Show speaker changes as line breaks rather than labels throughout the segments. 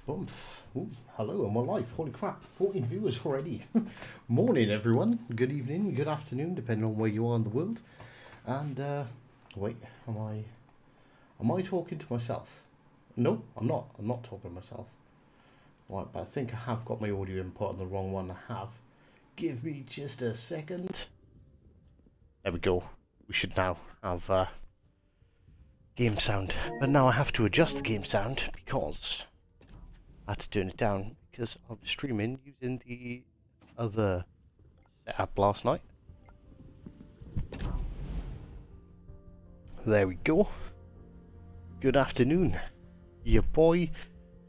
Boomf. Ooh, hello, I'm alive. Holy crap, 14 viewers already. Morning, everyone. Good evening, good afternoon, depending on where you are in the world. And, wait, am I talking to myself? No, I'm not. I'm not talking to myself. Right, but I think I have got my audio input on the wrong one. I have. Give me just a second. There we go. We should now have, game sound. But now I have to adjust the game sound because I had to turn it down because I'm streaming using the other setup last night. There we go. Good afternoon. Your boy,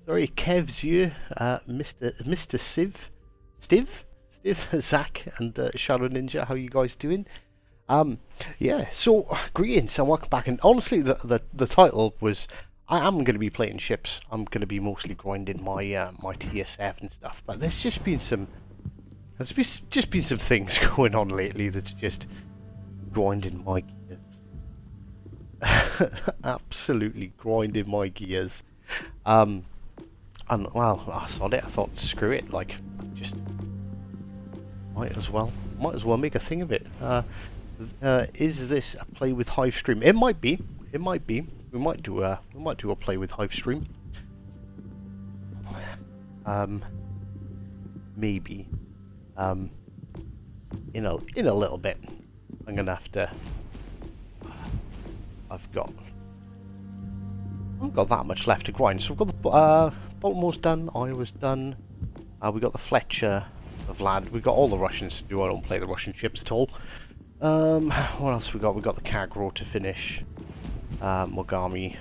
sorry, Kev's here, Mr. Stiv, Zach, and Shadow Ninja. How you guys doing? Yeah. So greetings and welcome back. And honestly, the title was, I am going to be playing ships. I'm going to be mostly grinding my my tier 7 stuff. But there's just been some things going on lately that's just grinding my gears. Absolutely grinding my gears. And well, I saw it. I thought, screw it. Like, just might as well make a thing of it. Is this a play with Hive stream? It might be. It might be. We might do a play with Hive stream. Maybe. In a little bit. I'm gonna have to. I've got that much left to grind. So we've got the Baltimore's done. Iowa's done. We got the Fletcher, the Vlad. We got all the Russians to do. I don't play the Russian ships at all. What else we got? We got the Kagro to finish. Mogami,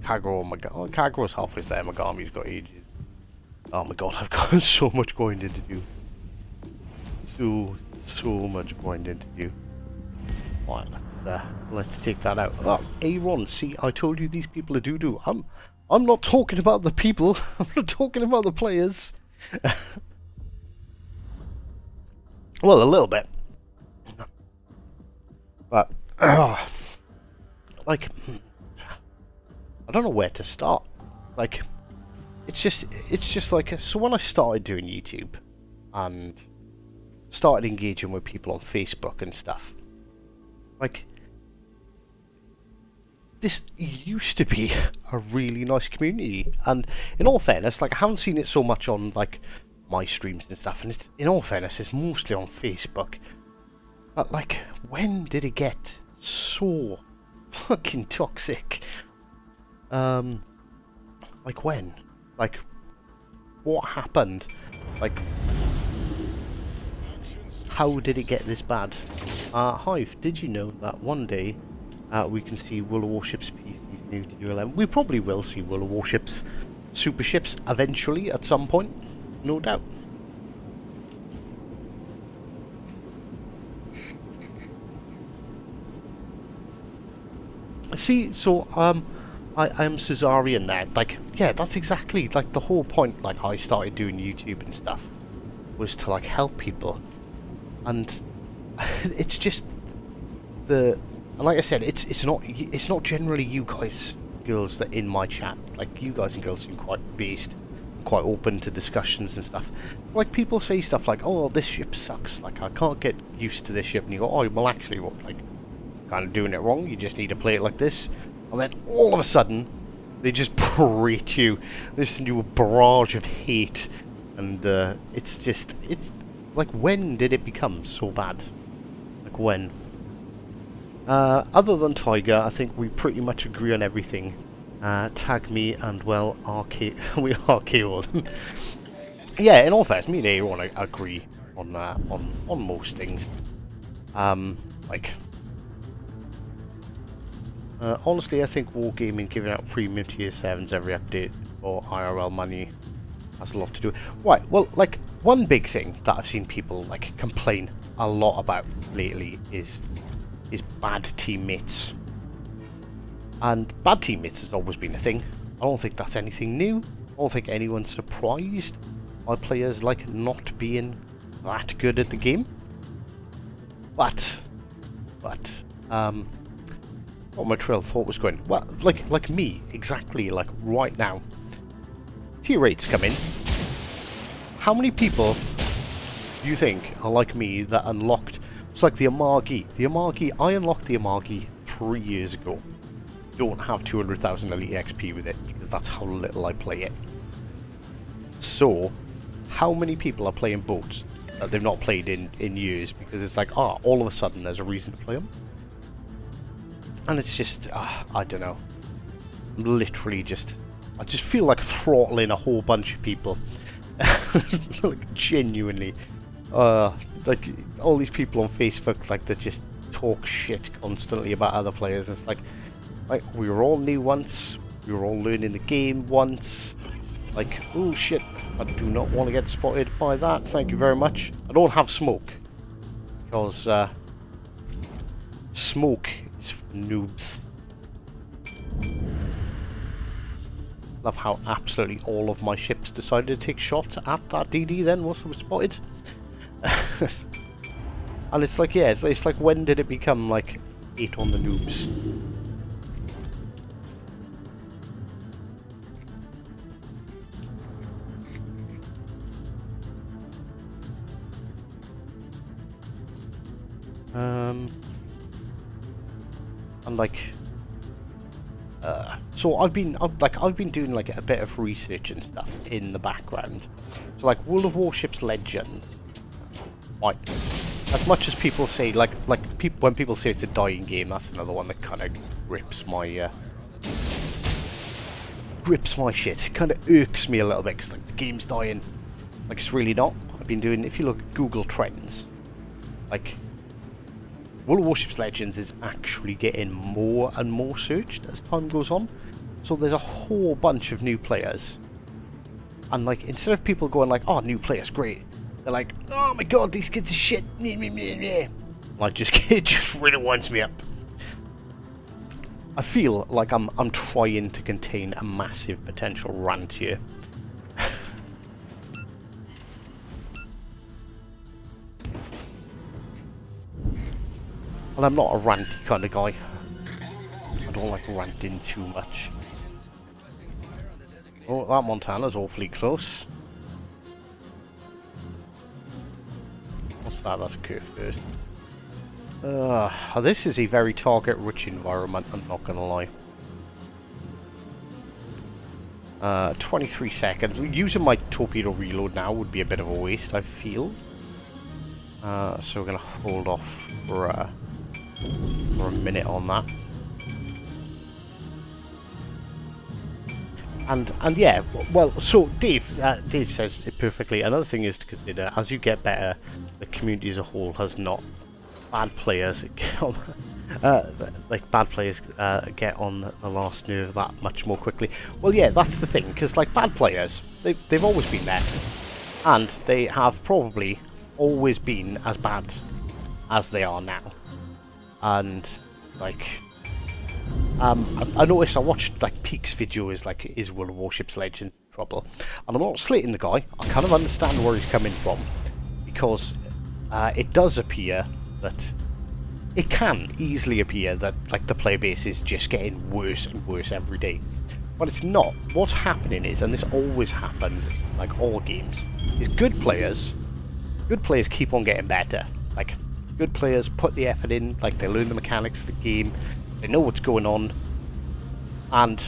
Kagro's halfway there. Mogami's got ages. Oh my god, I've got so much grinding to do. So much grinding to do. Right, let's take that out. Oh, Aaron, see, I told you these people are doo-doo. I'm not talking about the people. I'm not talking about the players. Well, a little bit. But, like, I don't know where to start. Like, it's just like, so when I started doing YouTube and started engaging with people on Facebook and stuff, like, this used to be a really nice community. And in all fairness, like, I haven't seen it so much on, like, my streams and stuff, and it's, in all fairness, it's mostly on Facebook. But, like, when did it get so fucking toxic? Like, when? Like, what happened? Like, how did it get this bad? Hive, did you know that one day we can see World of Warships PCs new to ULM? We probably will see World of Warships super ships eventually at some point, no doubt. See, so, I am Caesarian there. Like, yeah, that's exactly, like, the whole point, like, I started doing YouTube and stuff, was to, like, help people. And it's just like I said, it's not generally you guys, girls, that in my chat. Like, you guys and girls seem quite based, quite open to discussions and stuff. Like, people say stuff like, oh, this ship sucks, like, I can't get used to this ship, and you go, oh, well, actually, what, like, kind of doing it wrong, you just need to play it like this. And then all of a sudden they just berate you, they send you a barrage of hate, and it's like, when did it become so bad? Like, when? Other than Tiger, I think we pretty much agree on everything. Tag me and, well, we RKO them. Yeah, in all fairness, me and Aaron agree on on most things. Like, honestly, I think Wargaming giving out premium tier 7s every update for IRL money has a lot to do. Right, well, like, one big thing that I've seen people, like, complain a lot about lately is bad teammates. And bad teammates has always been a thing. I don't think that's anything new. I don't think anyone's surprised by players, like, not being that good at the game. But, what my trail of thought was going, well, like me, exactly, like, right now. tier 8s come in. How many people do you think are like me that unlocked... It's like the Amagi. The Amagi, I unlocked the Amagi 3 years ago. Don't have 200,000 elite XP with it, because that's how little I play it. So, how many people are playing boats that they've not played in years, because it's like, all of a sudden there's a reason to play them? And it's just, I don't know. I'm literally just... I just feel like throttling a whole bunch of people. Like, genuinely. Like, all these people on Facebook, like, that just talk shit constantly about other players. It's like, we were all new once. We were all learning the game once. Like, oh shit, I do not want to get spotted by that. Thank you very much. I don't have smoke. Because, smoke is for noobs. Love how absolutely all of my ships decided to take shots at that DD then once I was spotted. And it's like, yeah, it's like, when did it become like 8 on the noobs? And like, so I've been doing like a bit of research and stuff in the background. So like World of Warships Legends, like, as much as people say when people say it's a dying game, that's another one that kind of grips my shit. Kind of irks me a little bit, because like the game's dying. Like, it's really not. I've been doing, if you look at Google Trends, like, World of Warships Legends is actually getting more and more searched as time goes on. So there's a whole bunch of new players. And like, instead of people going like, oh, new players, great, they're like, oh my god, these kids are shit. Like, it just really winds me up. I feel like I'm trying to contain a massive potential rant here. And I'm not a ranty kind of guy. I don't like ranting too much. Oh, that Montana's awfully close. What's that? That's a curve first. This is a very target-rich environment, I'm not gonna lie. 23 seconds. Using my torpedo reload now would be a bit of a waste, I feel. So we're gonna hold off for a minute on that. And yeah, well, so Dave says it perfectly. Another thing is to consider, as you get better, the community as a whole has not. Bad players like bad players get on the last nerve that much more quickly. Well, yeah, that's the thing, because like bad players, they've always been there, and they have probably always been as bad as they are now. And like, I noticed, I watched like Peak's video, is like, is World of Warships Legends in trouble? And I'm not slating the guy. I kind of understand where he's coming from, because it does appear that it can easily appear that like the player base is just getting worse and worse every day, but it's not. What's happening is, and this always happens in like all games, is good players keep on getting better. Like, good players put the effort in, like they learn the mechanics of the game, they know what's going on, and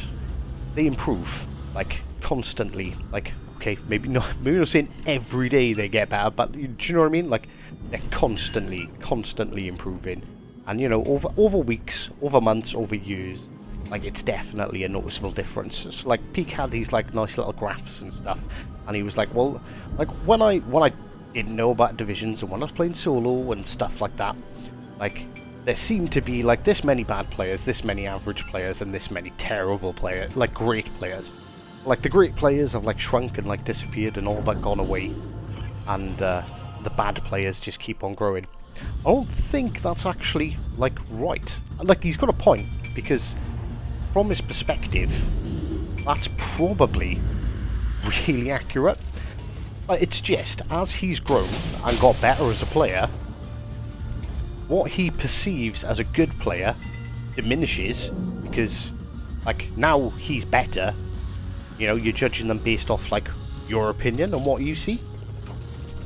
they improve like constantly. Like, okay, maybe not saying every day they get better, but do you know what I mean? Like, they're constantly improving, and you know, over weeks, over months, over years, like, it's definitely a noticeable difference. So like, Peak had these like nice little graphs and stuff, and he was like, well, like when I didn't know about divisions, and when I was playing solo and stuff like that, like, there seemed to be like this many bad players, this many average players, and this many terrible players, like great players. Like, the great players have like shrunk and like disappeared and all but gone away, and the bad players just keep on growing. I don't think that's actually like right. Like, he's got a point, because from his perspective, that's probably really accurate. But it's just, as he's grown and got better as a player, what he perceives as a good player diminishes, because like, now he's better, You know, you're judging them based off like your opinion and what you see.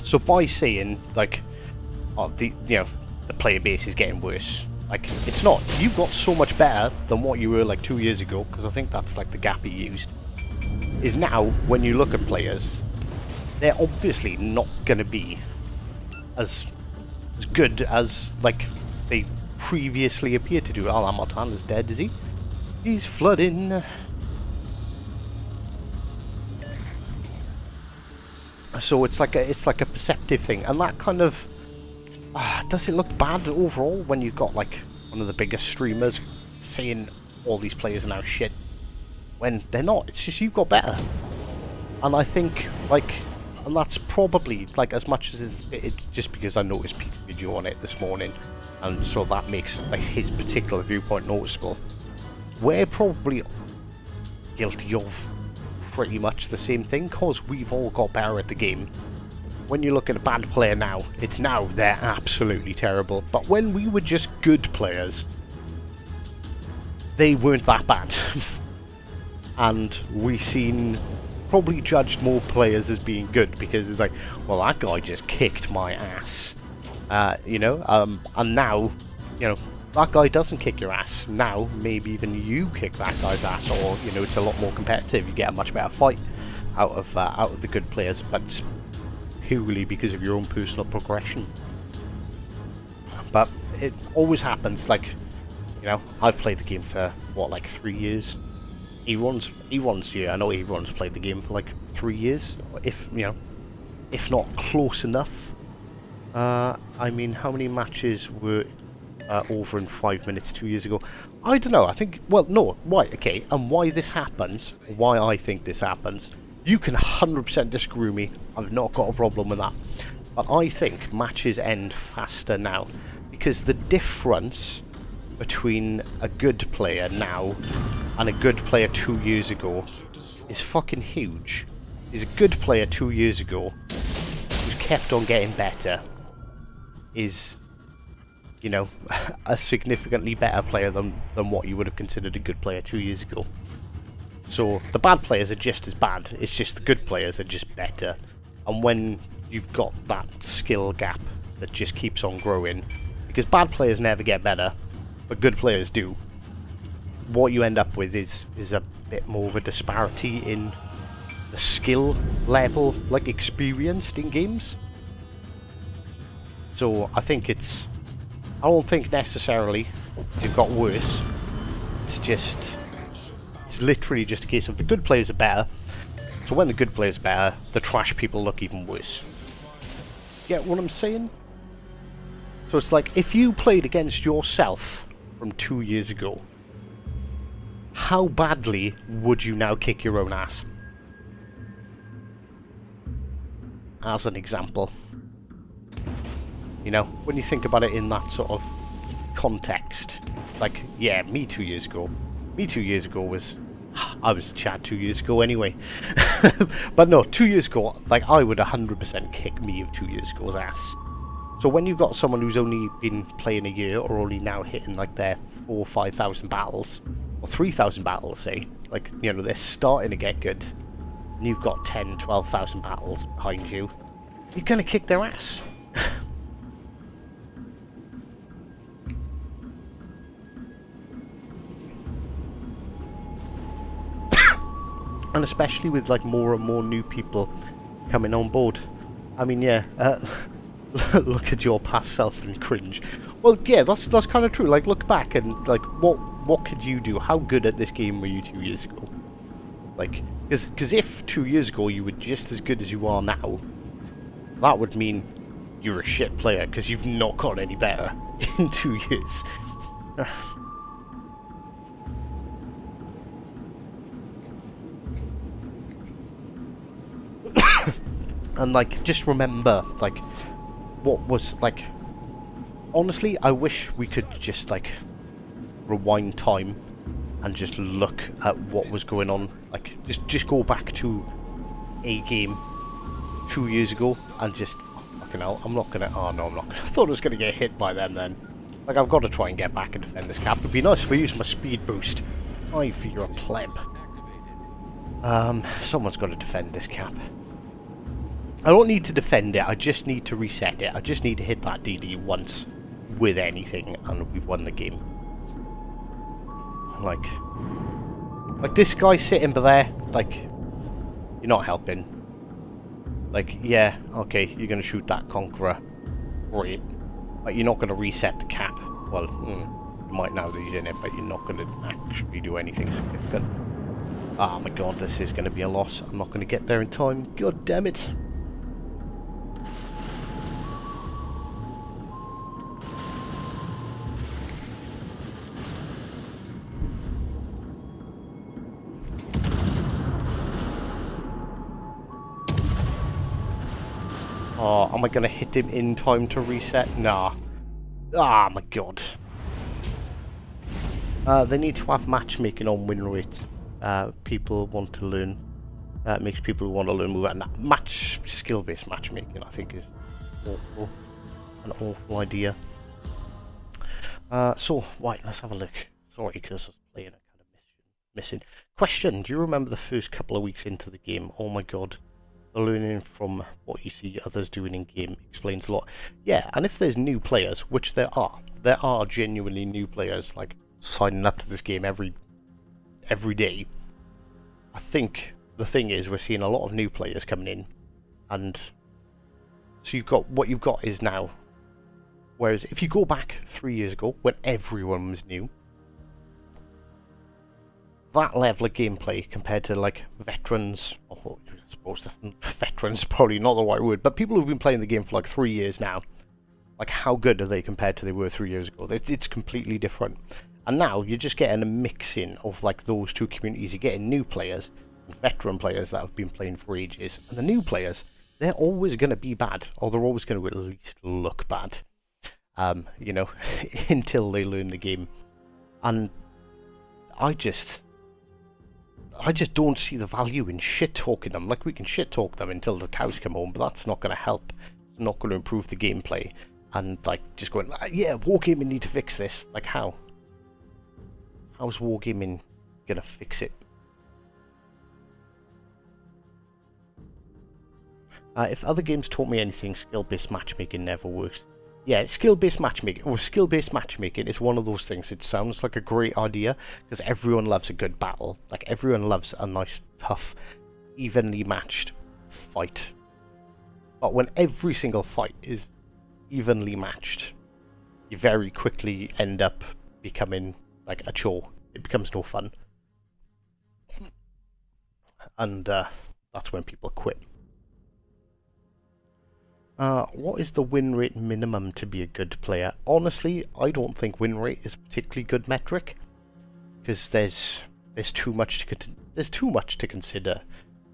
So by saying like, oh, the player base is getting worse, like it's not. You got so much better than what you were like 2 years ago, because I think that's like the gap he used. Is now when you look at players, they're obviously not going to be as good as like they previously appeared to do. Oh, Martin is dead, is he? He's flooding. So it's like a perceptive thing, and that kind of does it look bad overall when you've got like one of the biggest streamers saying all these players are now shit when they're not. It's just you've got better, and I think like, and that's probably like as much as it's just because I noticed Pete's video on it this morning, and so that makes like his particular viewpoint noticeable. We're probably guilty of pretty much the same thing, because we've all got better at the game. When you look at a bad player now, it's now they're absolutely terrible, but when we were just good players, they weren't that bad. And we seen probably judged more players as being good because it's like, well, that guy just kicked my ass, you know, and now, you know, that guy doesn't kick your ass. Now, maybe even you kick that guy's ass, or you know, it's a lot more competitive. You get a much better fight out of the good players, but it's purely because of your own personal progression. But it always happens. Like, you know, I've played the game for what, like 3 years. Everyone's here. I know everyone's played the game for like 3 years, if you know, if not close enough. I mean, how many matches were over in 5 minutes 2 years ago? I don't know. I think, well, no, right, okay. And why this happens, why I think this happens, you can 100% disagree with me. I've not got a problem with that. But I think matches end faster now, because the difference between a good player now and a good player 2 years ago is fucking huge. Is a good player 2 years ago who's kept on getting better is, you know, a significantly better player than what you would have considered a good player 2 years ago. So the bad players are just as bad, it's just the good players are just better. And when you've got that skill gap that just keeps on growing, because bad players never get better, but good players do, what you end up with is a bit more of a disparity in the skill level, like, experienced in games. So I think it's, I don't think necessarily it got worse. It's literally just a case of the good players are better. So when the good players are better, the trash people look even worse. Get what I'm saying? So it's like, if you played against yourself from 2 years ago, how badly would you now kick your own ass? As an example. You know, when you think about it in that sort of context, it's like, yeah, me 2 years ago. Me 2 years ago was, I was Chad 2 years ago anyway. But no, 2 years ago, like, I would 100% kick me of 2 years ago's ass. So when you've got someone who's only been playing a year, or only now hitting like their 4,000 or 5,000 battles, or 3,000 battles, say, like, you know, they're starting to get good, and you've got 10, 12,000 battles behind you, you're gonna kick their ass. And especially with like more and more new people coming on board. I mean, yeah, look at your past self and cringe. Well, yeah, that's kind of true. Like, look back and like, what could you do? How good at this game were you 2 years ago? Like, because if 2 years ago you were just as good as you are now, that would mean you're a shit player, because you've not got any better in 2 years. And like, just remember, like, what was, like, honestly, I wish we could just, like, rewind time and just look at what was going on. Like, just go back to a game 2 years ago and just, oh, fucking hell, I'm not gonna, oh no, I'm not gonna, I thought I was gonna get hit by them then. Like, I've got to try and get back and defend this cap. It'd be nice if I used my speed boost. I feel you're a pleb. Someone's got to defend this cap. I don't need to defend it, I just need to reset it. I just need to hit that DD once with anything and we've won the game. Like this guy sitting there, like, you're not helping. Like, yeah, okay, you're going to shoot that Conqueror. Great. But you're not going to reset the cap. Well, you might now that he's in it, but you're not going to actually do anything significant. Oh my god, this is going to be a loss. I'm not going to get there in time. God damn it. Oh, am I going to hit him in time to reset? Nah. Ah, my god. They need to have matchmaking on win rate. People want to learn. It makes people who want to learn move. And skill-based matchmaking, I think, is awful. An awful idea. So, right, let's have a look. Sorry, because I was playing a kind of missing. Question, do you remember the first couple of weeks into the game? Oh my god. The learning from what you see others doing in game explains a lot. Yeah, and if there's new players, which there are genuinely new players, like, signing up to this game every day. I think the thing is we're seeing a lot of new players coming in, and so what you've got is now. Whereas if you go back 3 years ago when everyone was new, that level of gameplay compared to like veterans, or I suppose veterans is probably not the right word, but people who've been playing the game for like 3 years now, like how good are they compared to they were 3 years ago? It's completely different. And now you're just getting a mixing of like those two communities. You're getting new players and veteran players that have been playing for ages. And the new players, they're always going to be bad, or they're always going to at least look bad. You know, until they learn the game. And I just don't see the value in shit-talking them. Like, we can shit-talk them until the cows come home, but that's not going to help. It's not going to improve the gameplay. And, like, just going, yeah, Wargaming need to fix this. Like, how? How's Wargaming going to fix it? If other games taught me anything, skill-based matchmaking never works. Yeah, skill-based matchmaking is one of those things. It sounds like a great idea, because everyone loves a good battle. Like, everyone loves a nice, tough, evenly matched fight. But when every single fight is evenly matched, you very quickly end up becoming, like, a chore. It becomes no fun. And, that's when people quit. What is the win rate minimum to be a good player? Honestly, I don't think win rate is a particularly good metric, because there's too much to consider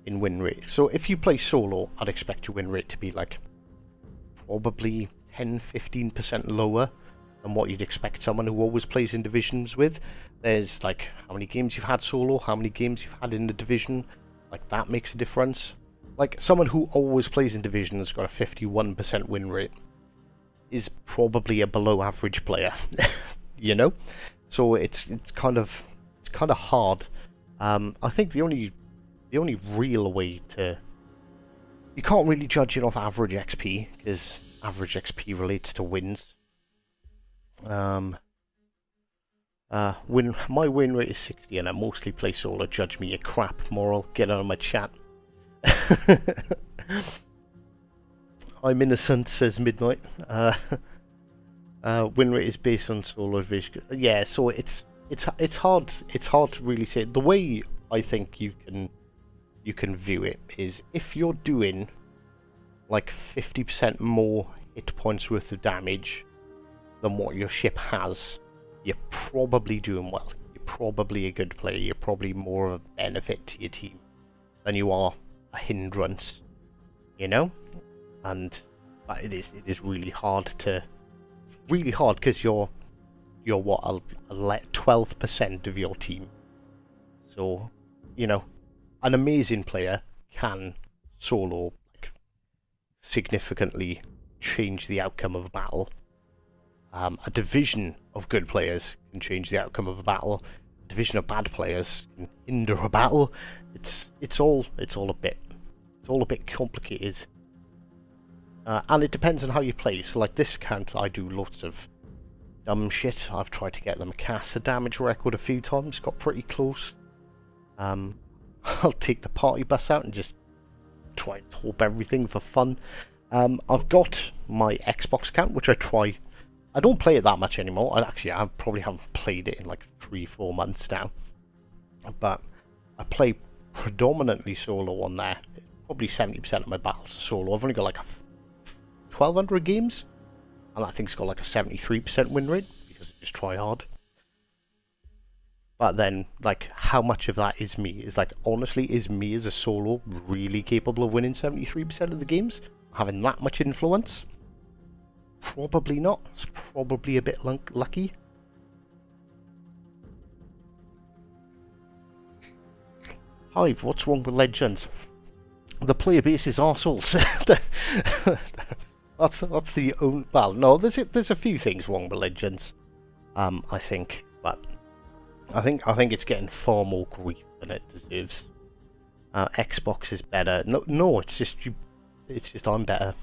in win rate. So if you play solo, I'd expect your win rate to be like probably 10-15% lower than what you'd expect someone who always plays in divisions with. There's like how many games you've had solo, how many games you've had in the division. Like, that makes a difference. Like, someone who always plays in division has got a 51% win rate is probably a below average player, you know? So it's kind of hard. I think the only real way to, you can't really judge it off average XP, because average XP relates to wins. My win rate is 60 and I mostly play solo. Judge me, you crap, Moral. Get out of my chat. I'm innocent, says Midnight. Win rate is based on solo vision. Yeah, so it's hard to really say. The way I think you can view it is, if you're doing like 50% more hit points worth of damage than what your ship has, you're probably doing well. You're probably a good player. You're probably more of a benefit to your team than you are a hindrance, you know? And it is really hard because you're what, 12% of your team. So, you know, an amazing player can solo like significantly change the outcome of a battle. A division of good players can change the outcome of a battle. A division of bad players can hinder a battle. It's all a bit complicated. And it depends on how you play. So like this account, I do lots of dumb shit. I've tried to get them a caster damage record a few times, got pretty close. I'll take the party bus out and just try and top everything for fun. I've got my Xbox account, which I don't play it that much anymore. I probably haven't played it in like 3-4 months now. But I play predominantly solo on there. Probably 70% of my battles are solo. I've only got like 1,200 games, and that thing's got like a 73% win rate because I just try hard. But then, like, how much of that is me? Is like, honestly, is me as a solo really capable of winning 73% of the games? Having that much influence? Probably not. It's probably a bit lucky. Hive, what's wrong with Legends? The player base is arseholes. that's the only... Well, no, there's a few things wrong with Legends. I think, but I think it's getting far more grief than it deserves. Xbox is better. No, it's just I'm better.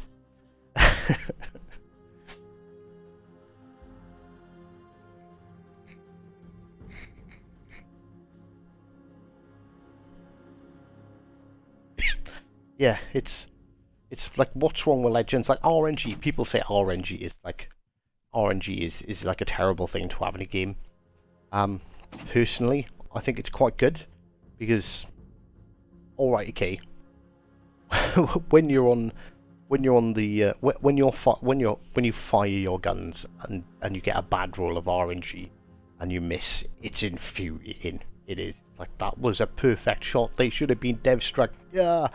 Yeah, it's like, what's wrong with Legends? Like RNG, people say RNG is like a terrible thing to have in a game. Personally, I think it's quite good because, all right, okay, when you fire your guns and you get a bad roll of RNG and you miss, it's infuriating. It is like, that was a perfect shot. They should have been dev struck. Yeah.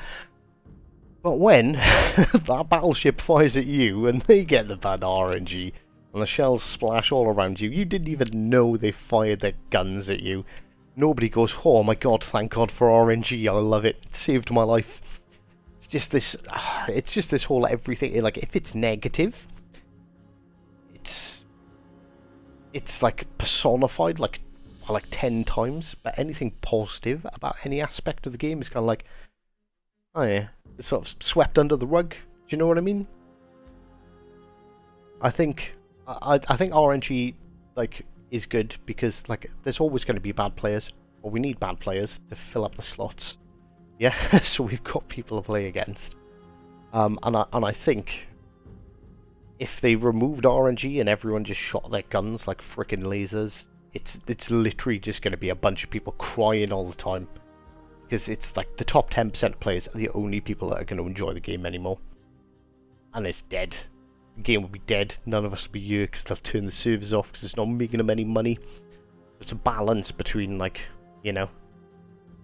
But when that battleship fires at you and they get the bad RNG and the shells splash all around you, you didn't even know they fired their guns at you. Nobody goes, oh my god, thank god for RNG, I love it, it saved my life. It's just this whole everything, like, if it's negative, it's like personified like 10 times, but anything positive about any aspect of the game is kind of like, oh yeah, it's sort of swept under the rug. Do you know what I mean? I think RNG like is good because like there's always going to be bad players, or we need bad players to fill up the slots. Yeah, so we've got people to play against. And I think if they removed RNG and everyone just shot their guns like frickin' lasers, it's literally just going to be a bunch of people crying all the time. Because it's like the top 10% of players are the only people that are going to enjoy the game anymore. And it's dead. The game will be dead. None of us will be here because they'll turn the servers off because it's not making them any money. It's a balance between, like, you know,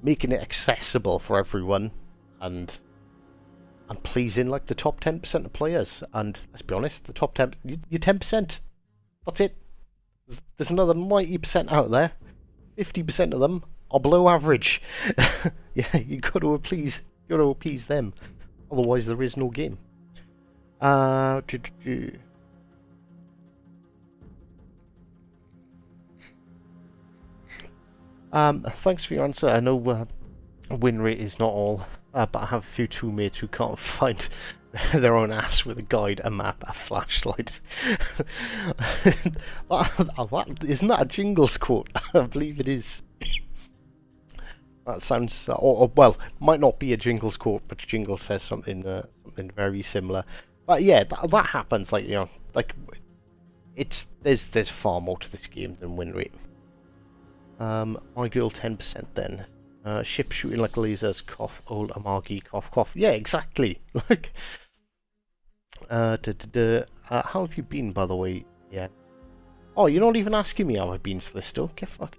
making it accessible for everyone and pleasing like the top 10% of players. And let's be honest, the top 10, you're 10%. That's it. There's another 90% out there. 50% of them are below average. Yeah, you got to appease them. Otherwise, there is no game. Thanks for your answer. I know win rate is not all, but I have a few teammates who can't find their own ass with a guide, a map, a flashlight. Isn't that a Jingles quote? I believe it is. That sounds, or well, might not be a Jingles quote, but Jingles says something very similar. But yeah, that happens. Like, you know, like there's far more to this game than win rate. My girl 10% then. Ship shooting like lasers. Cough. Old Amagi. Cough. Cough. Yeah, exactly. Like. How have you been, by the way? Yeah. Oh, you're not even asking me how I've been, Slisto. Get fucked.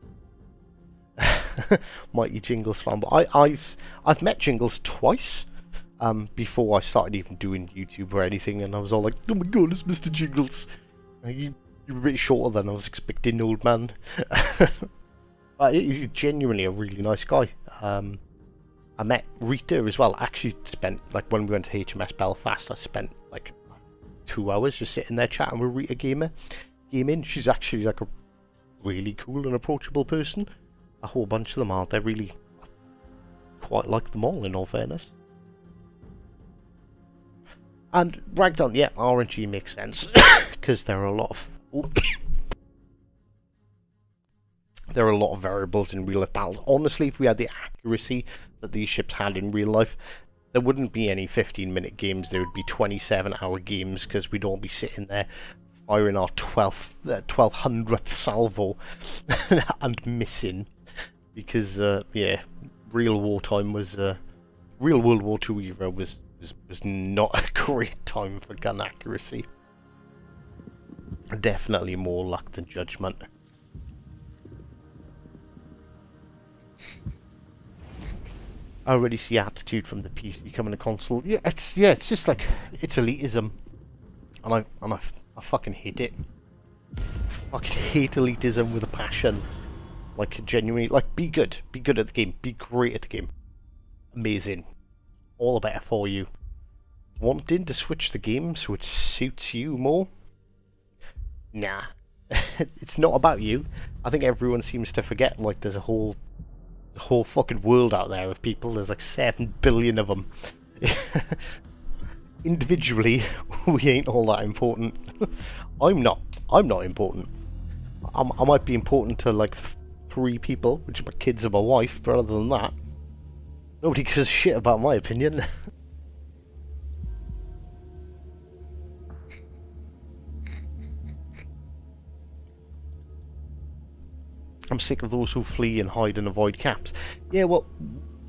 Mighty Jingles fan, but I've met Jingles twice before I started even doing YouTube or anything, and I was all like, oh my god, it's Mr. Jingles. You're a bit shorter than I was expecting, old man. But he's genuinely a really nice guy. I met Rita as well. I actually spent, like, when we went to HMS Belfast, I spent like 2 hours just sitting there chatting with Rita gaming. She's actually like a really cool and approachable person. a whole bunch of them are. They're really quite like them all, in all fairness. And Ragdown, yeah, RNG makes sense because there are a lot of there are a lot of variables in real life battles. Honestly, if we had the accuracy that these ships had in real life, there wouldn't be any 15-minute games. There would be 27-hour games because we'd all be sitting there firing our 1200th salvo and missing because yeah, real wartime was real World War II era was not a great time for gun accuracy. Definitely more luck than judgment. I already see attitude from the PC coming to console. Yeah, it's just like it's elitism, and I fucking hate it. I fucking hate elitism with a passion. Like genuinely, like be good at the game, be great at the game, amazing, all the better for you. Wanting to switch the game so it suits you more? Nah, it's not about you. I think everyone seems to forget like there's a whole fucking world out there of people. There's like 7 billion of them. Individually, we ain't all that important. I'm not important. I might be important to like 3 people, which are my kids and my wife, but other than that, nobody gives a shit about my opinion. I'm sick of those who flee and hide and avoid caps. Yeah, well,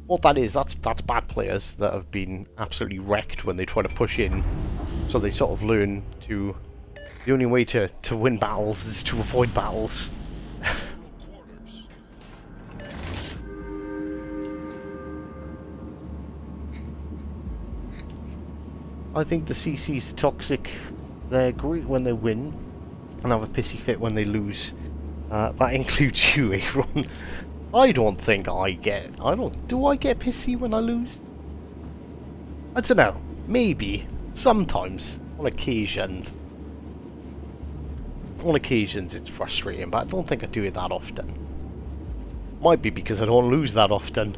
what that is, that's bad players that have been absolutely wrecked when they try to push in. So they sort of learn to... The only way to win battles is to avoid battles. I think the CCs are toxic. They're great when they win, and have a pissy fit when they lose. That includes you, Aaron. I don't think I get... Do I get pissy when I lose? I don't know. Maybe. Sometimes. On occasions. On occasions it's frustrating, but I don't think I do it that often. Might be because I don't lose that often.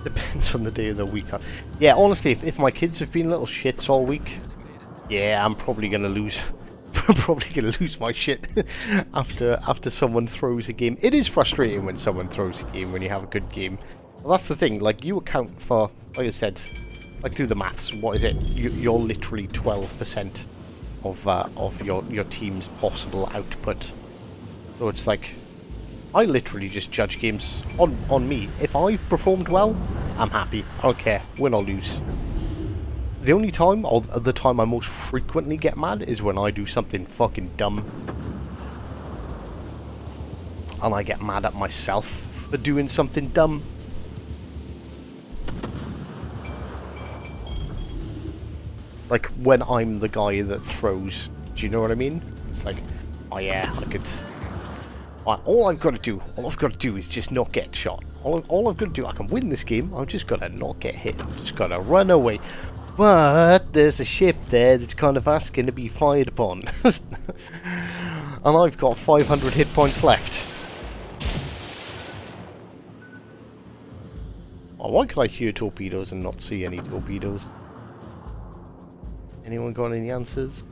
Depends on the day of the week. Yeah, honestly, if my kids have been little shits all week, yeah, I'm probably gonna lose. I'm probably gonna lose my shit after someone throws a game. It is frustrating when someone throws a game when you have a good game. Well, that's the thing. Like you account for, like I said, like do the maths. What is it? You're literally 12% of your team's possible output. So it's like. I literally just judge games on me. If I've performed well, I'm happy. I don't care, win or lose. The only time, or the time I most frequently get mad, is when I do something fucking dumb. And I get mad at myself for doing something dumb. Like when I'm the guy that throws, do you know what I mean? It's like, oh yeah, I could... All I've got to do is just not get shot. All I've got to do, I can win this game, I've just got to not get hit. I've just got to run away. But there's a ship there that's kind of asking to be fired upon. And I've got 500 hit points left. Oh, why can I hear torpedoes and not see any torpedoes? Anyone got any answers?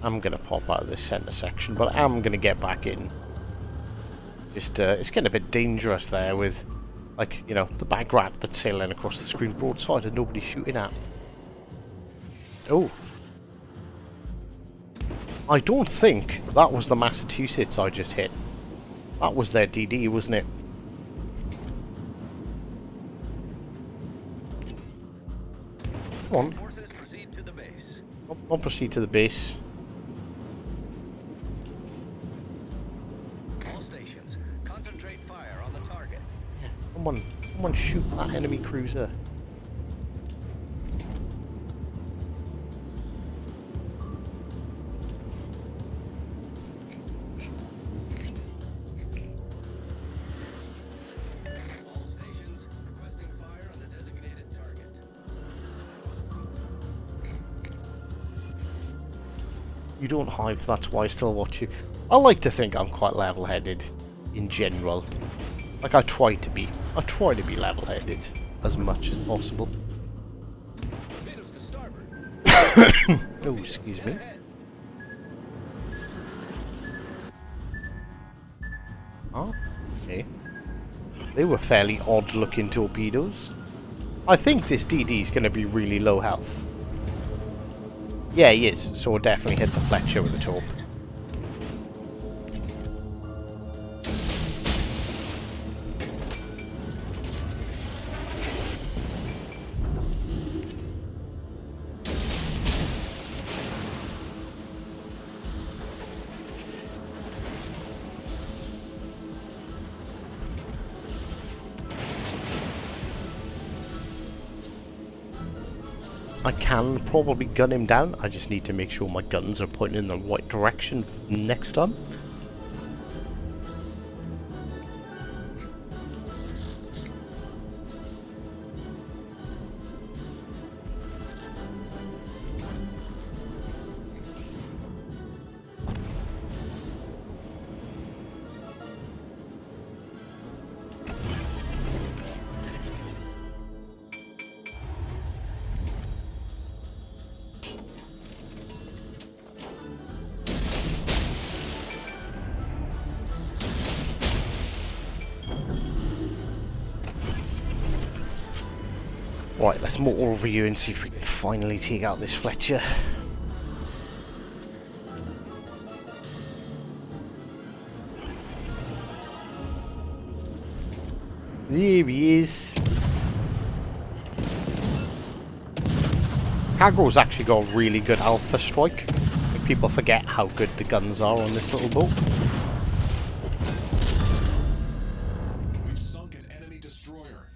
I'm gonna pop out of this center section, but I'm gonna get back in. Just, it's getting a bit dangerous there with, like, you know, the bag rat that's sailing across the screen broadside and nobody shooting at. Oh. I don't think that was the Massachusetts I just hit. That was their DD, wasn't it? Come on. I'll proceed to the base. someone shoot that enemy cruiser. You don't hive, that's why I still watch you. I like to think I'm quite level-headed in general. Like I try to be level-headed as much as possible. Oh, excuse me. Oh, okay. They were fairly odd-looking torpedoes. I think this DD is going to be really low health. Yeah, he is, so we'll definitely hit the Fletcher with the torp. I can probably gun him down, I just need to make sure my guns are pointing in the right direction next time. Right, let's motor over you and see if we can finally take out this Fletcher. There he is. Cargo's actually got a really good alpha strike. People forget how good the guns are on this little boat.
We've sunk an enemy destroyer.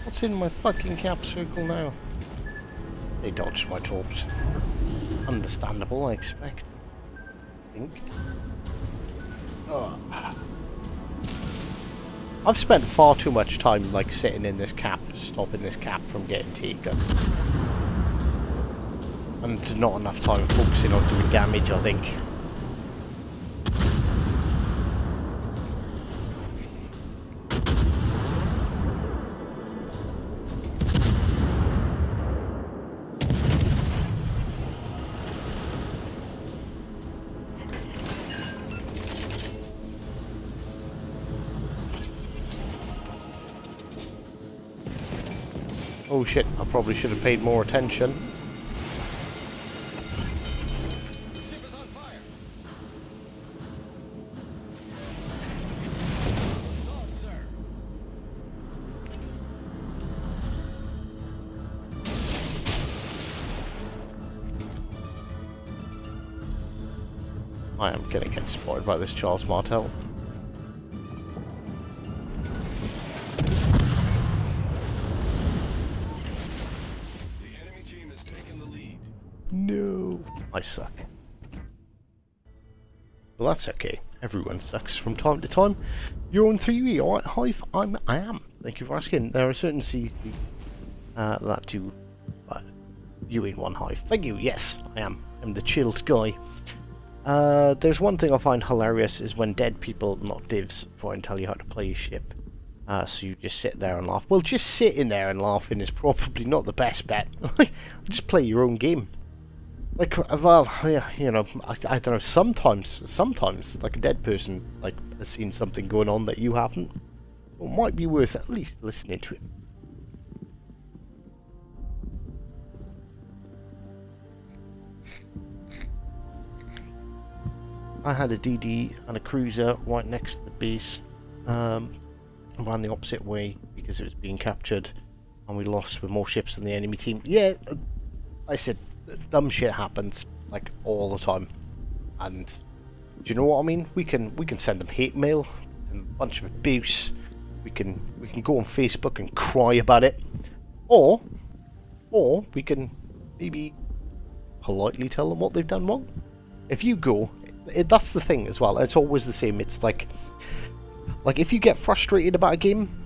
What's in my fucking cap circle now? They dodged my torps. Understandable, I expect. I think. Oh. I've spent far too much time like sitting in this cap, stopping this cap from getting taken. And not enough time focusing on doing damage, I think. Oh shit, I probably should have paid more attention.
The ship is on fire. Assault, sir.
I am gonna get spotted by this Charles Martel. No, I suck. Well, that's okay. Everyone sucks from time to time. You're on 3V, alright, Hive? I am. Thank you for asking. There are certain CCs that do you in one Hive. Thank you, yes, I am. I'm the chilled guy. There's one thing I find hilarious is when dead people, not divs, try and tell you how to play your ship. So you just sit there and laugh. Well, just sitting there and laughing is probably not the best bet. Just play your own game. Like, well, yeah, you know, I don't know, sometimes, like a dead person, like, has seen something going on that you haven't. It might be worth at least listening to it. I had a DD and a cruiser right next to the base. Ran the opposite way because it was being captured, and we lost with more ships than the enemy team. Yeah, I said, dumb shit happens like all the time, and do you know what I mean? We can send them hate mail and a bunch of abuse. We can go on Facebook and cry about it, or we can maybe politely tell them what they've done wrong. If you go, that's the thing as well. It's always the same. It's like if you get frustrated about a game,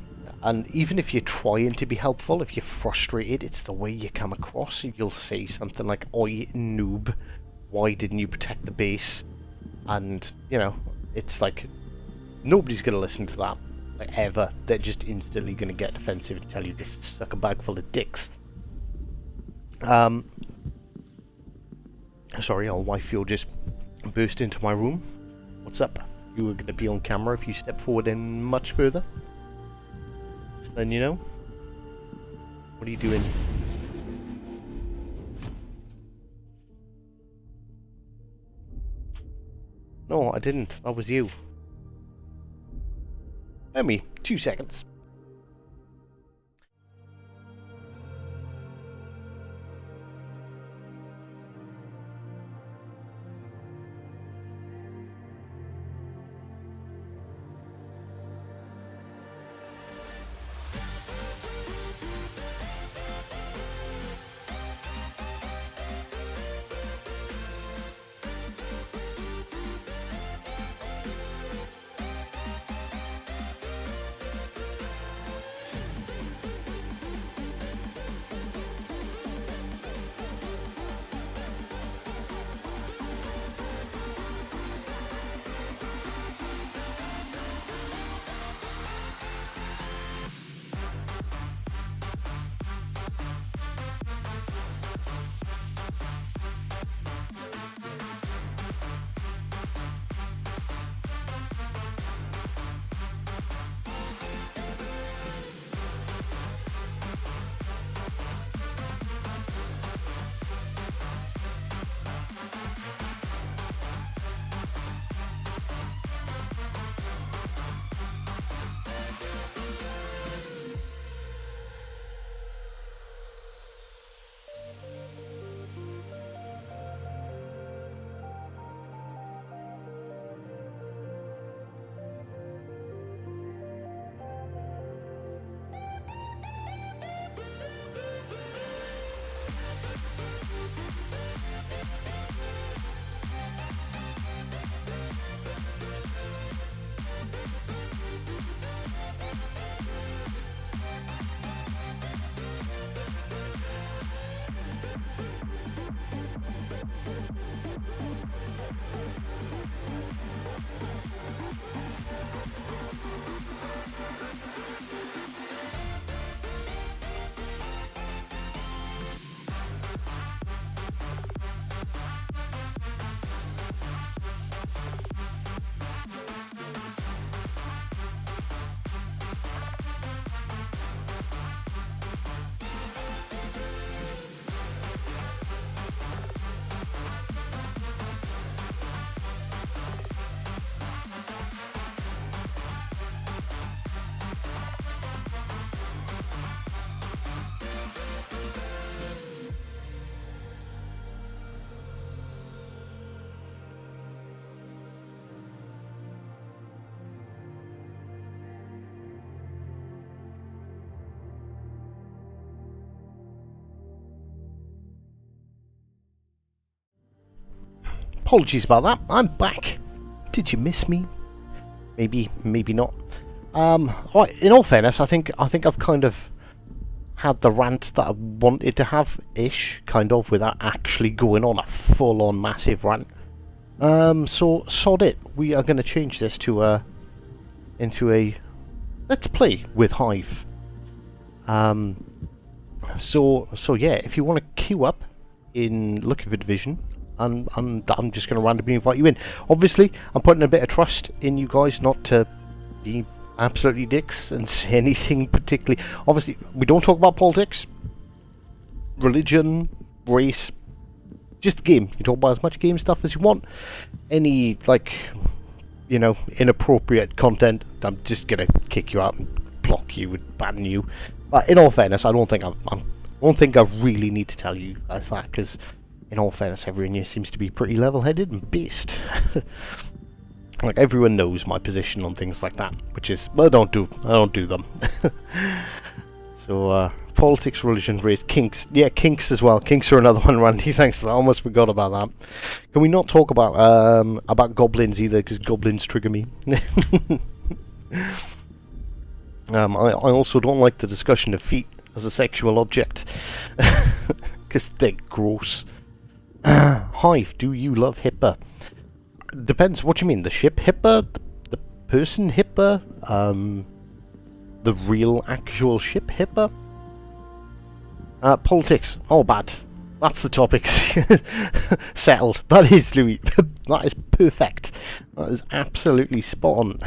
and even if you're trying to be helpful, if you're frustrated, it's the way you come across. You'll say something like, "Oi, noob, why didn't you protect the base?" And, you know, it's like, nobody's going to listen to that, like, ever. They're just instantly going to get defensive and tell you this suck a bag full of dicks. Sorry, our wife, you'll just burst into my room. What's up? You were going to be on camera if you step forward in much further. Just letting you know. What are you doing? No, I didn't. That was you. Let me 2 seconds. Apologies about that. I'm back. Did you miss me? Maybe, maybe not. Right, in all fairness, I think I've kind of had the rant that I wanted to have, ish, kind of, without actually going on a full-on massive rant. So sod it. We are going to change this to into a let's play with Hive. So yeah, if you want to queue up in looking for Division, and I'm just going to randomly invite you in. Obviously, I'm putting a bit of trust in you guys not to be absolutely dicks and say anything particularly. Obviously, we don't talk about politics, religion, race, just the game. You talk about as much game stuff as you want. Any, like, you know, inappropriate content, I'm just going to kick you out and block you and ban you. But in all fairness, I don't think I'm don't think I really need to tell you guys that, because in all fairness, everyone here seems to be pretty level-headed and based. Like, everyone knows my position on things like that, which is, well, I don't do them. So, politics, religion, race, kinks. Yeah, kinks as well. Kinks are another one, Randy. Thanks. I almost forgot about that. Can we not talk about goblins either? Because goblins trigger me. I also don't like the discussion of feet as a sexual object. Because they're gross. Hive, do you love Hipper? Depends. What do you mean? The ship Hipper? The person Hipper? The real actual ship Hipper? Politics. Oh, bad. That's the topic. Settled. That is, Louis. That is perfect. That is absolutely spot on.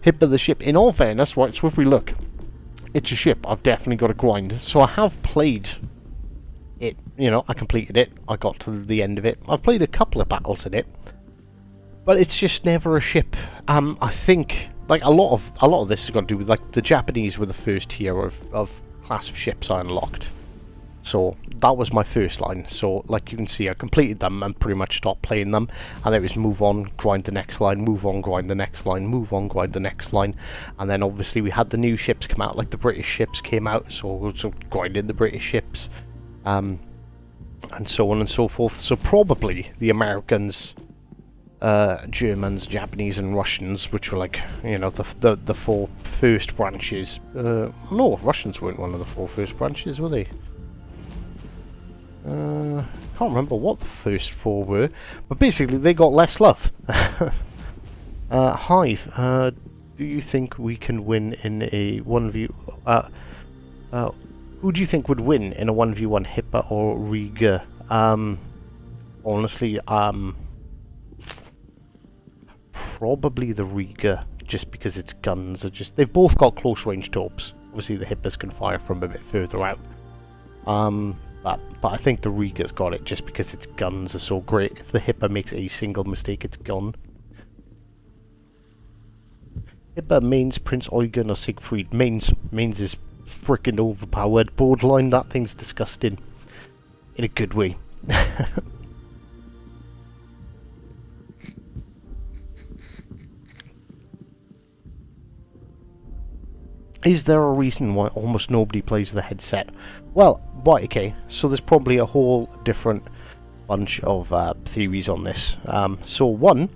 Hipper the ship. In all fairness, right, so if we look, it's a ship. I've definitely got to grind. So I have played it. You know, I completed it. I got to the end of it. I've played a couple of battles in it. But it's just never a ship. I think, like, a lot of this has got to do with, like, the Japanese were the first tier of class of ships I unlocked. So that was my first line. So, like you can see, I completed them and pretty much stopped playing them. And it was move on, grind the next line, move on, grind the next line, move on, grind the next line. And then obviously we had the new ships come out, like the British ships came out, so grinding the British ships. And so on and so forth. So probably the Americans, Germans, Japanese and Russians, which were, like, you know, the four first branches. No, Russians weren't one of the four first branches, were they? Can't remember what the first four were, but basically they got less love. Hive, do you think we can win in a 1v... who do you think would win in a 1v1, Hipper or Riga? Honestly, probably the Riga, just because its guns are just... They've both got close range torps. Obviously the Hippers can fire from a bit further out. But I think the Riga's got it just because its guns are so great. If the Hipper makes a single mistake, it's gone. Hipper mains Prince Eugen or Siegfried. Mains is freaking overpowered. Borderline, that thing's disgusting. In a good way. Is there a reason why almost nobody plays with a headset? Well, right, okay, so there's probably a whole different bunch of theories on this. So one,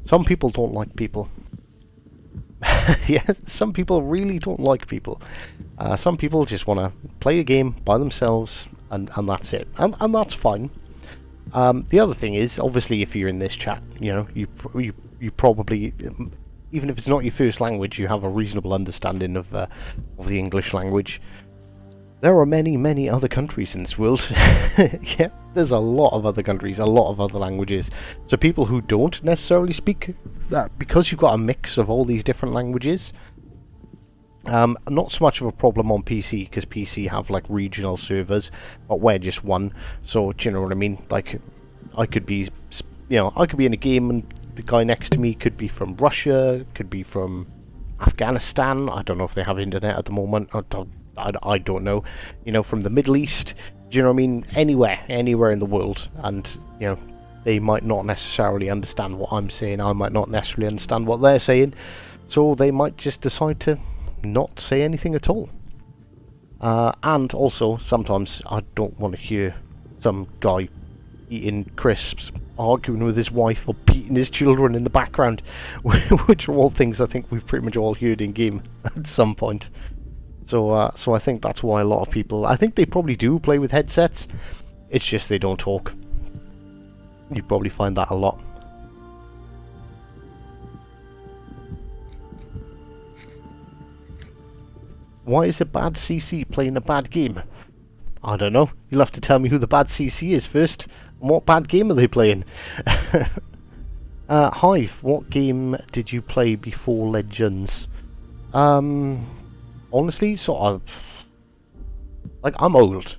some people don't like people. Yeah, some people really don't like people. Some people just want to play a game by themselves, and that's it. And that's fine. The other thing is, obviously, if you're in this chat, you know, you probably... Even if it's not your first language, you have a reasonable understanding of the English language. There are many, many other countries in this world. Yeah, there's a lot of other countries, a lot of other languages. So people who don't necessarily speak that, because you've got a mix of all these different languages, not so much of a problem on PC, because PC have, like, regional servers, but we're just one. So, do you know what I mean? Like, I could be, you know, I could be in a game and the guy next to me could be from Russia, could be from Afghanistan. I don't know if they have internet at the moment. I don't know. You know, from the Middle East. Do you know what I mean? Anywhere in the world. And, you know, they might not necessarily understand what I'm saying. I might not necessarily understand what they're saying. So they might just decide to not say anything at all. And also, sometimes I don't want to hear some guy eating crisps, arguing with his wife, or beating his children in the background, which are all things I think we've pretty much all heard in game at some point. So, so I think that's why a lot of people, I think they probably do play with headsets. It's just they don't talk. You probably find that a lot. Why is a bad CC playing a bad game? I don't know. You'll have to tell me who the bad CC is first. And what bad game are they playing? Hive, what game did you play before Legends? Honestly, sort of... Like, I'm old.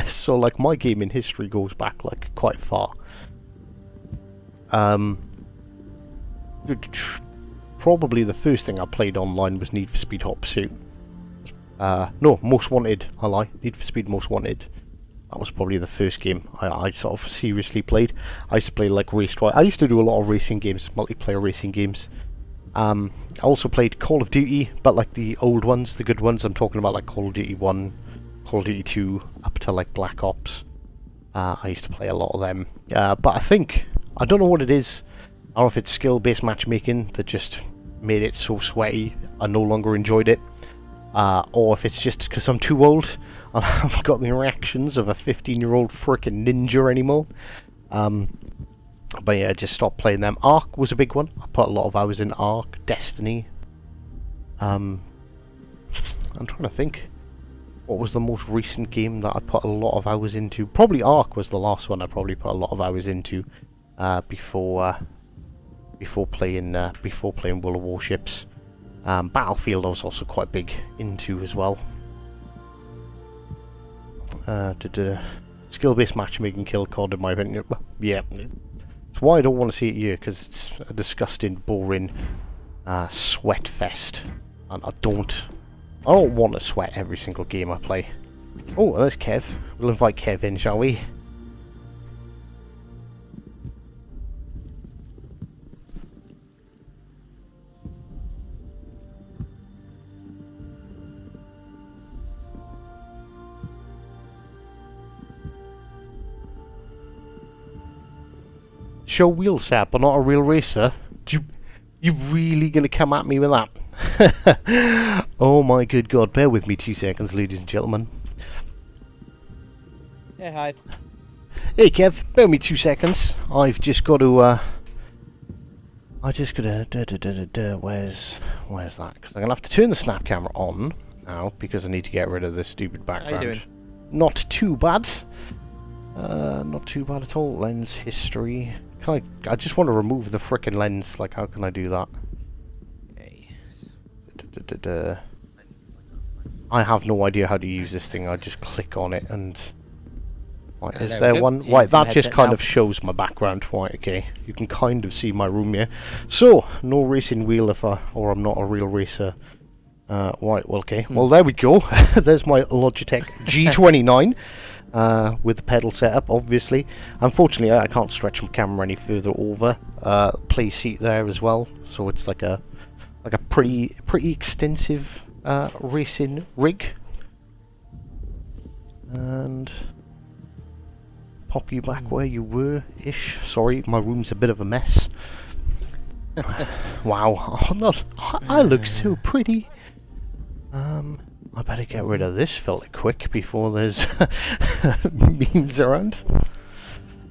So, like, my gaming history goes back, like, quite far. probably the first thing I played online was Need for Speed Hot Pursuit. No, Most Wanted, I lie. Need for Speed Most Wanted. That was probably the first game I sort of seriously played. I used to play like I used to do a lot of racing games, multiplayer racing games. I also played Call of Duty, but like the old ones, the good ones. I'm talking about like Call of Duty 1, Call of Duty 2, up to like Black Ops. I used to play a lot of them. But I don't know what it is. I don't know if it's skill-based matchmaking that just made it so sweaty I no longer enjoyed it. Or if it's just because I'm too old and I haven't got the reactions of a 15-year-old frickin' ninja anymore. But yeah, I just stopped playing them. Ark was a big one. I put a lot of hours in Ark, Destiny. I'm trying to think. What was the most recent game that I put a lot of hours into? Probably Ark was the last one I probably put a lot of hours into before playing World of Warships. Battlefield I was also quite big into as well. Skill-based matchmaking killed COD in my opinion. Yeah, it's why I don't want to see it here, because it's a disgusting, boring sweat fest, and I don't want to sweat every single game I play. Oh, there's Kev. We'll invite Kev in, shall we? Show wheel sap, but not a real racer. You really gonna come at me with that? Oh my good god, bear with me 2 seconds, ladies and gentlemen.
Yeah, hi.
Hey Kev, bear with me 2 seconds. I've just got to where's that? Because I'm gonna have to turn the snap camera on now because I need to get rid of this stupid background.
How you doing?
Not too bad. Not too bad at all. Lens history. I just want to remove the frickin' lens. Like, how can I do that?
Okay.
I have no idea how to use this thing. I just click on it and... Right, is
there
there
we go.
one?
Yeah,
Right, that
from
just
headset
kind
now.
of shows my background. Right, okay. You can kind of see my room here. So, no racing wheel or I'm not a real racer. Right, well, okay. Well, there we go. There's my Logitech G29. With the pedal setup, obviously. Unfortunately, I can't stretch my camera any further over. Play seat there as well, so it's like a pretty extensive racing rig. And pop you back where you were ish. Sorry, my room's a bit of a mess. Wow, I look so pretty. I better get rid of this filter quick before there's memes around.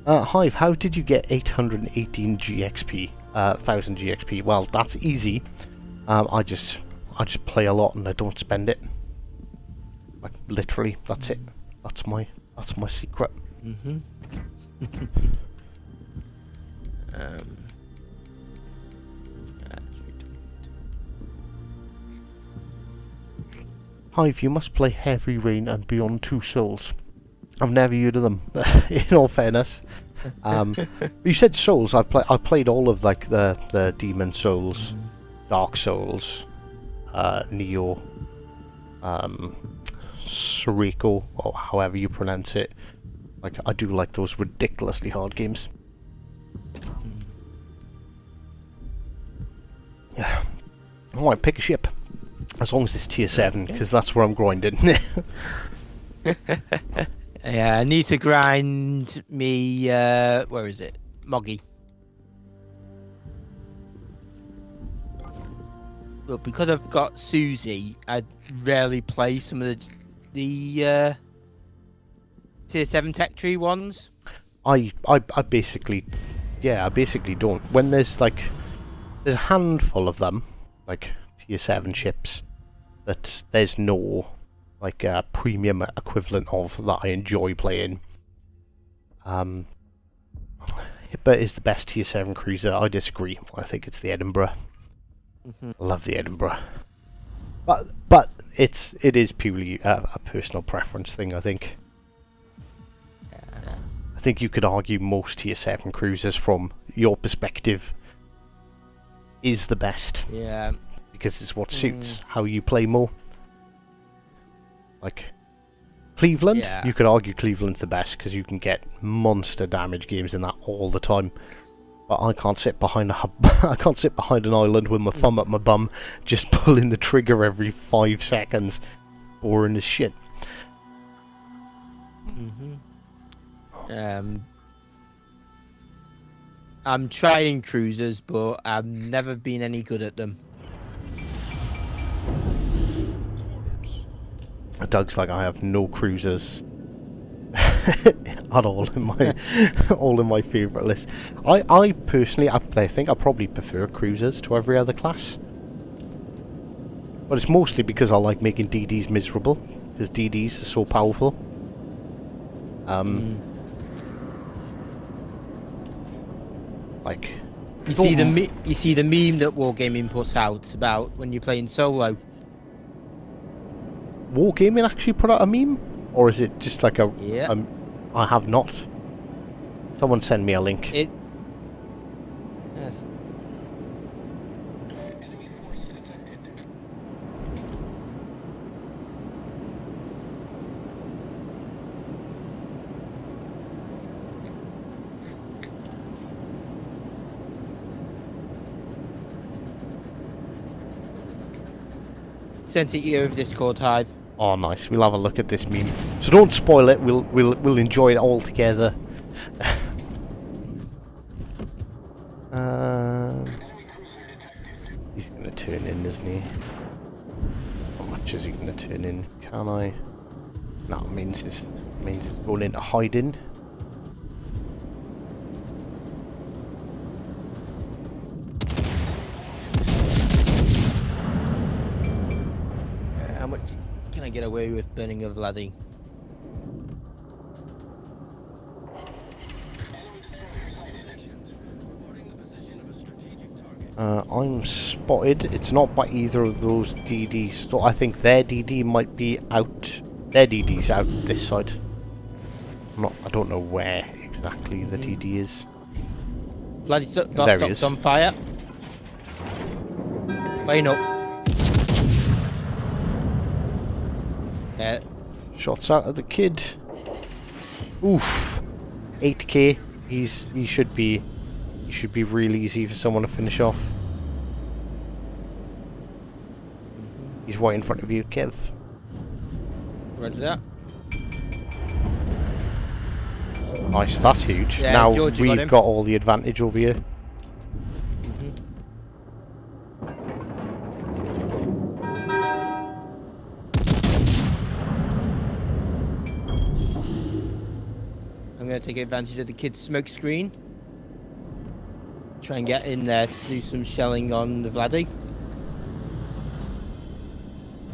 Hive, how did you get 818 GXP? 1000 GXP? Well, that's easy. I just play a lot and I don't spend it. Like literally, that's it. That's my secret.
Mm-hmm.
Hive, you must play Heavy Rain and Beyond Two Souls. I've never heard of them, in all fairness. You said Souls. I played all of like the Demon Souls, Dark Souls, Neo, Suriko, or however you pronounce it. Like, I do like those ridiculously hard games. Yeah. I might pick a ship. As long as it's tier 7, because that's where I'm grinding.
Yeah, I need to grind me, where is it? Moggy. Well, because I've got Susie, I rarely play some of the tier 7 tech tree ones.
I basically don't. When there's a handful of them, like tier 7 ships, that there's no like premium equivalent of that I enjoy playing. But is the best tier 7 cruiser. I disagree. I think it's the Edinburgh. I love the Edinburgh. But it is purely a personal preference thing, I think. I think you could argue most tier 7 cruisers from your perspective is the best.
Yeah.
Because it's what suits how you play more. Like Cleveland,
Yeah.
you could argue Cleveland's the best because you can get monster damage games in that all the time. But I can't sit behind I can't sit behind an island with my thumb up my bum, just pulling the trigger every 5 seconds. Boring as shit.
I'm trying cruisers, but I've never been any good at them.
Doug's like, I have no cruisers at all in my favourite list. I personally, I think I probably prefer cruisers to every other class. But it's mostly because I like making DDs miserable, because DDs are so powerful. Like,
you see the meme that Wargaming puts out about when you're playing solo.
Wargaming actually put out a meme, or is it just like a?
Yeah.
I have not. Someone send me a link.
Yes.
Enemy force detected.
Sent it you over Discord, Hive.
Oh, nice. We'll have a look at this meme. So don't spoil it. We'll enjoy it all together. He's gonna turn in, isn't he? How much is he gonna turn in? Can I? No, it means it's going into hiding.
How much can I get away with burning a Vladdy?
I'm spotted. It's not by either of those DDs. So I think their DD might be out. Their DD's out this side. I don't know where exactly the DD is.
Vostok's on fire. Line up.
Shots out of the kid. Oof. 8k. He should be real easy for someone to finish off. He's right in front of you, Kev.
Roger that.
Nice, that's huge.
Yeah,
now
Georgie
we've got all the advantage over here.
I'm going to take advantage of the kid's smoke screen. Try and get in there to do some shelling on the Vladdy.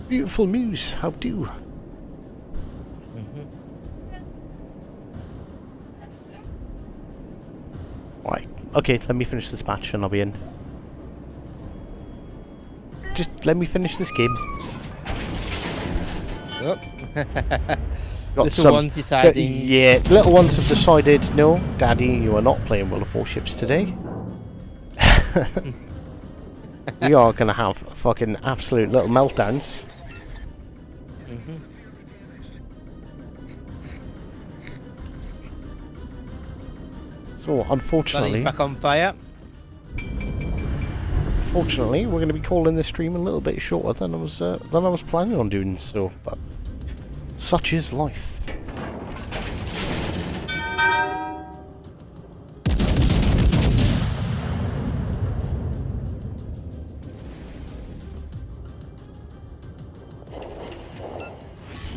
Beautiful news, how do? Right, okay, let me finish this match and I'll be in. Just let me finish this game.
Oh.
Got
Little ones deciding.
Yeah, little ones have decided, no, Daddy, you are not playing World of Warships today. We are going to have fucking absolute little meltdowns. So, unfortunately...
Vladdy's back on fire.
Fortunately, we're going to be calling this stream a little bit shorter than I was planning on doing so, but such is life.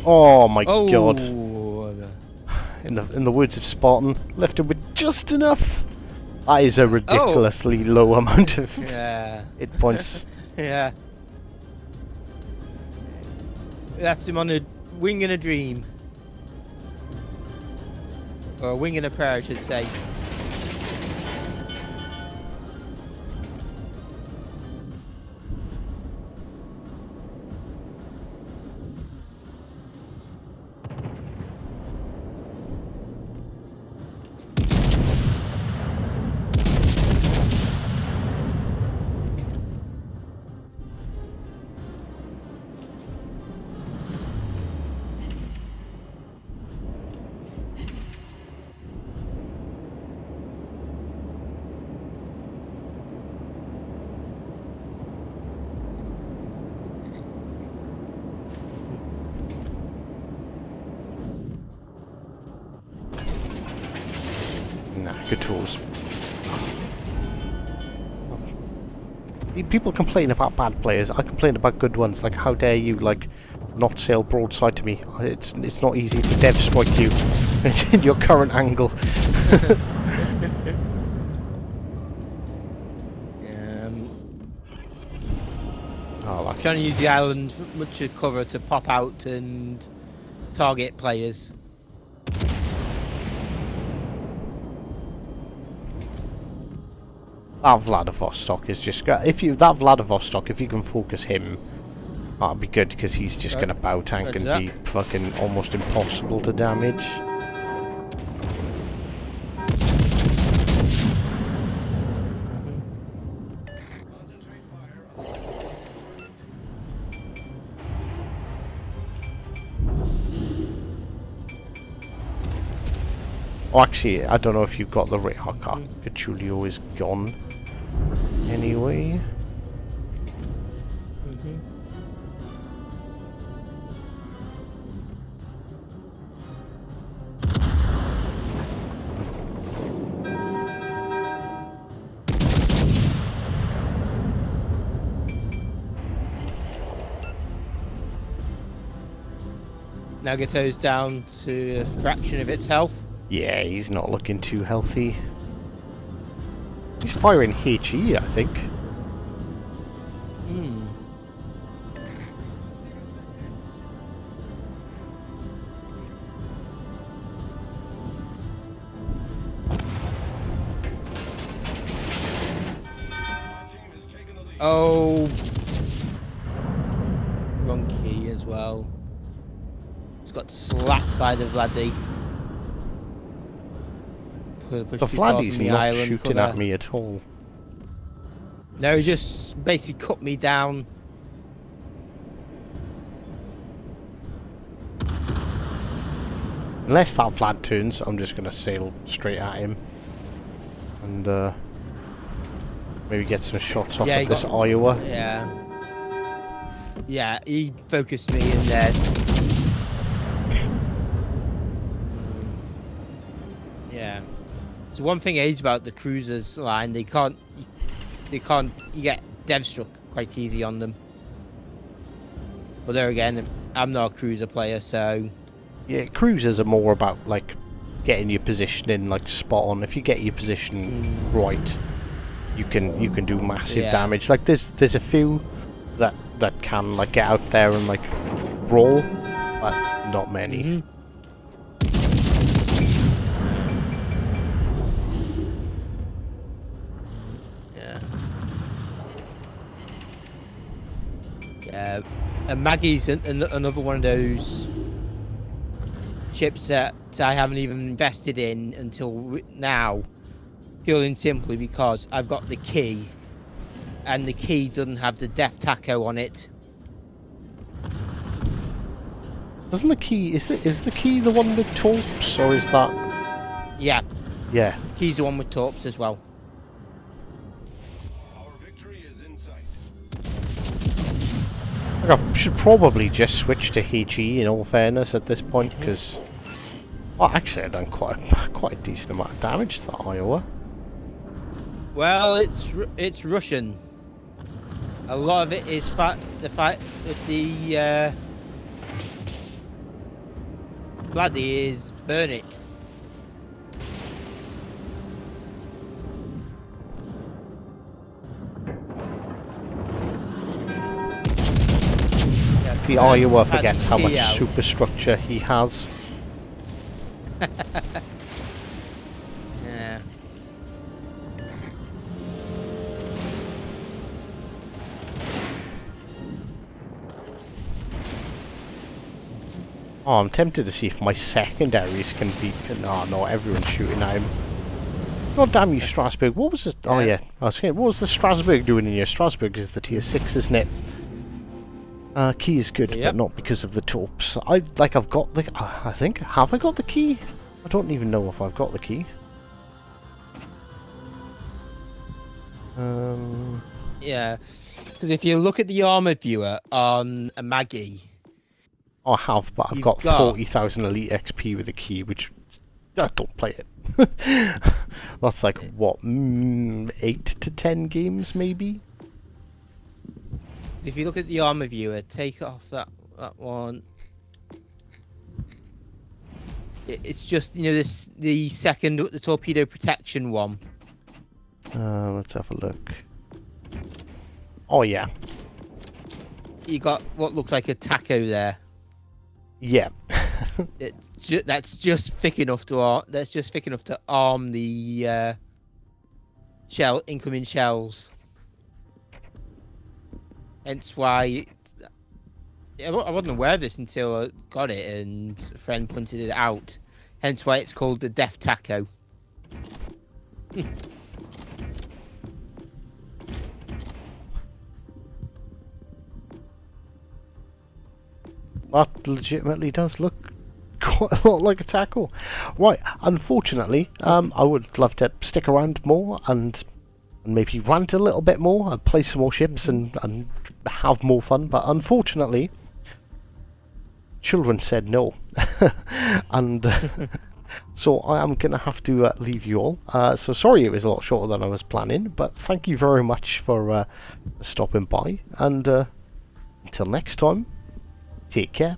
Oh my god! In the words of Spartan, left him with just enough. That is a ridiculously low amount of hit points.
Yeah. Left him on a wing and a dream. Or a wing and a prayer, I should say.
Good tools. People complain about bad players. I complain about good ones. Like, how dare you, like, not sail broadside to me? It's not easy to dev strike you in your current angle.
I'm trying to use the island much as cover to pop out and target players.
That Vladivostok is just if you can focus him, that'd be good because he's just gonna bow tank and be fucking almost impossible to damage. Oh, actually, I don't know if you've got the Julio is gone. Anyway.
Nagato's down to a fraction of its health.
Yeah, he's not looking too healthy. He's firing HE, I think.
Oh, wrong key as well. He's got slapped by the Vladdy.
The Vladdy's not shooting at me at all.
No, he just basically cut me down.
Unless that Vlad turns, I'm just going to sail straight at him. And maybe get some shots off of this Iowa.
Yeah. Yeah, he focused me in there. Yeah. So one thing is about the cruisers line, you get dev struck quite easy on them. But there again, I'm not a cruiser player, so
yeah, cruisers are more about like getting your position in like spot on. If you get your position right, you can do massive damage. Like there's a few that can like get out there and like brawl, but not many. And
Maggie's another one of those ships that I haven't even invested in until now, purely and simply because I've got the key, and the key doesn't have the death taco on it.
Doesn't the key is the key the one with torps, or is that?
Yeah.
Yeah.
Key's the one with torps as well.
I should probably just switch to HE in all fairness at this point, because well, actually I've done quite a decent amount of damage to that Iowa.
Well, it's Russian. A lot of it is the fight with the Vladdy is burn it.
The Iowa forgets how much superstructure he has.
Yeah.
Oh, I'm tempted to see if my secondaries can beat. No, everyone's shooting at him. God damn you, Strasbourg. What was it? Oh yeah, I was saying, what was the Strasbourg doing in here? Strasbourg is the tier 6, isn't it? Key is good, but not because of the torps. I've got the. I think have I got the key? I don't even know if I've got the key.
Yeah, because if you look at the armor viewer on a Maggie,
I have, but I've got 40,000 elite XP with the key, which don't play it. That's like, what, 8 to 10 games, maybe?
If you look at the armor viewer, take off that one. It's just, you know, the second, the torpedo protection one.
Let's have a look. Oh, yeah.
You got what looks like a taco there.
Yeah.
That's just thick enough to arm the incoming shells. Hence why I wasn't aware of this until I got it and a friend pointed it out. Hence why it's called the Death Taco.
That legitimately does look quite a lot like a tackle. Right, unfortunately, I would love to stick around more and maybe rant a little bit more and play some more ships and have more fun, but unfortunately, children said no. And so I am going to have to leave you all. So sorry it was a lot shorter than I was planning, but thank you very much for stopping by, and until next time, take care.